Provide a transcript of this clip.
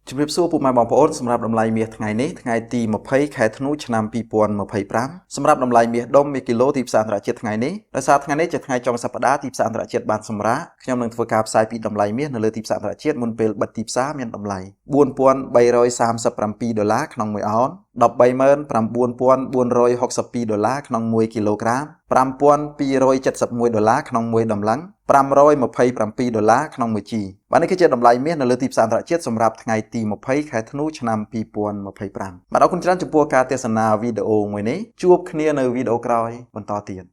ជំរាបសួរពុកម៉ែបងប្អូនសម្រាប់តម្លៃមាសថ្ងៃនេះថ្ងៃទី20ខែធ្នូឆ្នាំ2025សម្រាប់តម្លៃមាសដុំ1គីឡូទីផ្សារអន្តរជាតិថ្ងៃនេះដោយសារថ្ងៃនេះជាថ្ងៃចុងសប្តាហ៍ទីផ្សារអន្តរជាតិបានសម្រាកខ្ញុំនឹងធ្វើការផ្សាយពីតម្លៃមាសនៅលើទីផ្សារអន្តរជាតិមុនពេលបិទទីផ្សារមានតម្លៃ$4,337ក្នុង1អោន$139,462ក្នុង1គីឡូក្រាម$5,271ក្នុង1តម្លឹង$527ក្នុង1ជីបាទនេះគឺជាតម្លៃមាសនៅលើទីផ្សារអន្តរជាតិសម្រាប់ថ្ងៃទី20ខែធ្នូឆ្នាំ2025បាទអរគុណច្រើនចំពោះការទស្សនាវីដេអូមួយនេះជួបគ្នានៅវីដេអូក្រោយបន្តទៀត